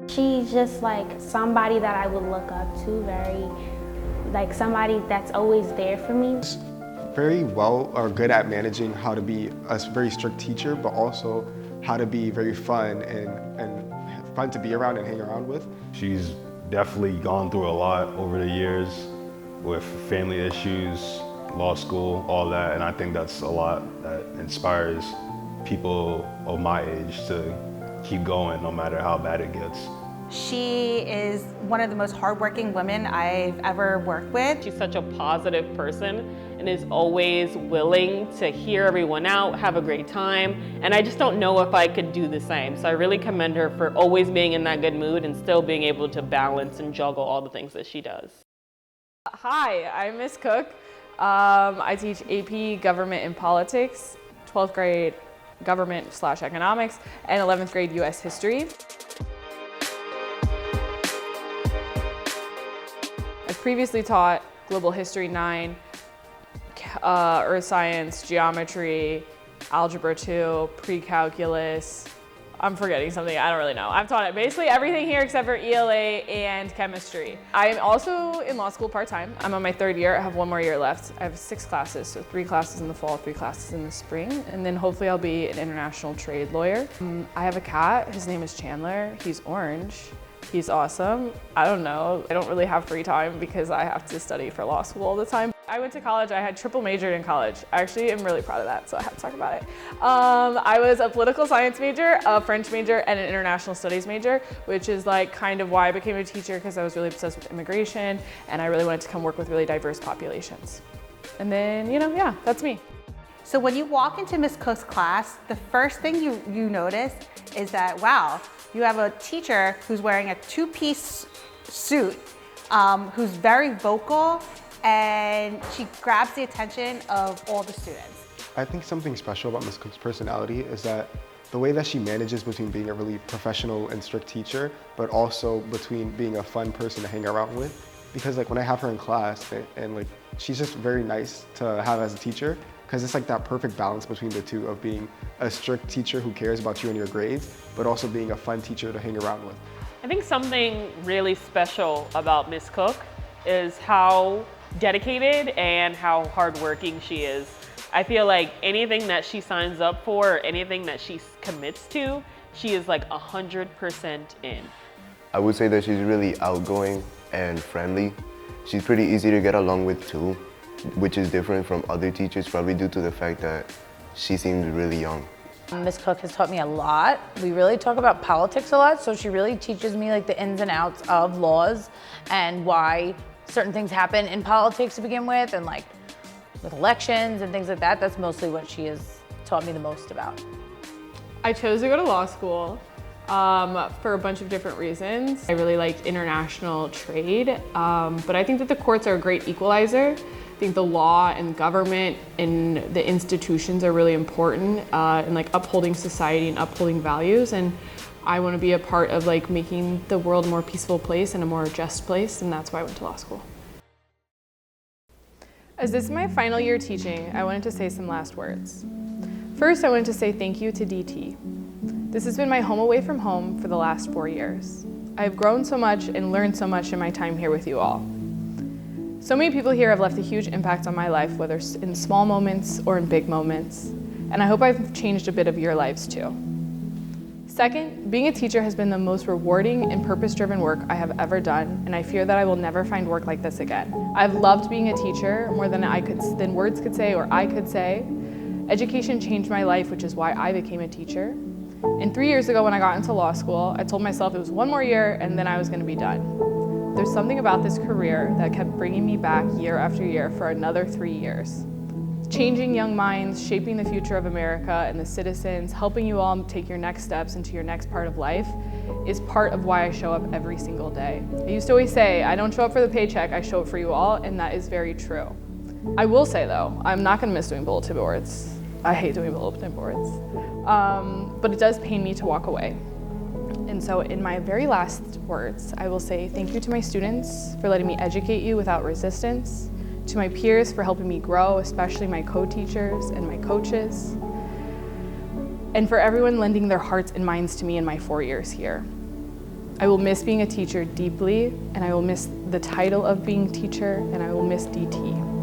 She's just like somebody that I would look up to, like somebody that's always there for me. Very well or good at managing how to be a very strict teacher, but also how to be very fun and fun to be around and hang around with. She's definitely gone through a lot over the years with family issues, law school, all that, and I think that's a lot that inspires people of my age to keep going no matter how bad it gets. She is one of the most hardworking women I've ever worked with. She's such a positive person and is always willing to hear everyone out, have a great time, and I just don't know if I could do the same. So I really commend her for always being in that good mood and still being able to balance and juggle all the things that she does. Hi, I'm Miss Cook. I teach AP Government and Politics, 12th grade Government/Economics, and 11th grade US History. I've previously taught Global History 9, Earth Science, Geometry, Algebra 2, Pre-Calculus. I'm forgetting something, I don't really know. I've taught it basically everything here except for ELA and chemistry. I'm also in law school part-time. I'm on my 3rd year, I have 1 more year left. I have 6 classes, so 3 classes in the fall, 3 classes in the spring, and then hopefully I'll be an international trade lawyer. I have a cat, his name is Chandler, he's orange. He's awesome. I don't know. I don't really have free time because I have to study for law school all the time. I went to college, I had triple majored in college. I actually am really proud of that, so I have to talk about it. I was a political science major, a French major, and an international studies major, which is like kind of why I became a teacher, because I was really obsessed with immigration and I really wanted to come work with really diverse populations. And then, yeah, that's me. So when you walk into Miss Cook's class, the first thing you notice is that, wow, you have a teacher who's wearing a 2-piece suit, who's very vocal, and she grabs the attention of all the students. I think something special about Ms. Cook's personality is that the way that she manages between being a really professional and strict teacher, but also between being a fun person to hang around with. Because like when I have her in class, and like she's just very nice to have as a teacher, because it's like that perfect balance between the two of being a strict teacher who cares about you and your grades, but also being a fun teacher to hang around with. I think something really special about Miss Cook is how dedicated and how hardworking she is. I feel like anything that she signs up for, or anything that she commits to, she is like 100% in. I would say that she's really outgoing and friendly. She's pretty easy to get along with too, which is different from other teachers, probably due to the fact that she seems really young. Ms. Cook has taught me a lot. We really talk about politics a lot, so she really teaches me like the ins and outs of laws and why certain things happen in politics to begin with, and like with elections and things like that. That's mostly what she has taught me the most about. I chose to go to law school for a bunch of different reasons. I really liked international trade, but I think that the courts are a great equalizer. I think the law and government and the institutions are really important in like upholding society and upholding values, and I want to be a part of like making the world a more peaceful place and a more just place, and that's why I went to law school. As this is my final year teaching, I wanted to say some last words. First, I wanted to say thank you to DT. This has been my home away from home for the last 4 years. I've grown so much and learned so much in my time here with you all. So many people here have left a huge impact on my life, whether in small moments or in big moments, and I hope I've changed a bit of your lives too. Second, being a teacher has been the most rewarding and purpose-driven work I have ever done, and I fear that I will never find work like this again. I've loved being a teacher more than words could say or I could say. Education changed my life, which is why I became a teacher. And 3 years ago when I got into law school, I told myself it was 1 more year and then I was going to be done. There's something about this career that kept bringing me back year after year for another 3 years. Changing young minds, shaping the future of America and the citizens, helping you all take your next steps into your next part of life is part of why I show up every single day. I used to always say, I don't show up for the paycheck, I show up for you all, and that is very true. I will say though, I'm not gonna miss doing bulletin boards. I hate doing bulletin boards. But it does pain me to walk away. And so in my very last words, I will say thank you to my students for letting me educate you without resistance, to my peers for helping me grow, especially my co-teachers and my coaches, and for everyone lending their hearts and minds to me in my 4 years here. I will miss being a teacher deeply, and I will miss the title of being teacher, and I will miss DT.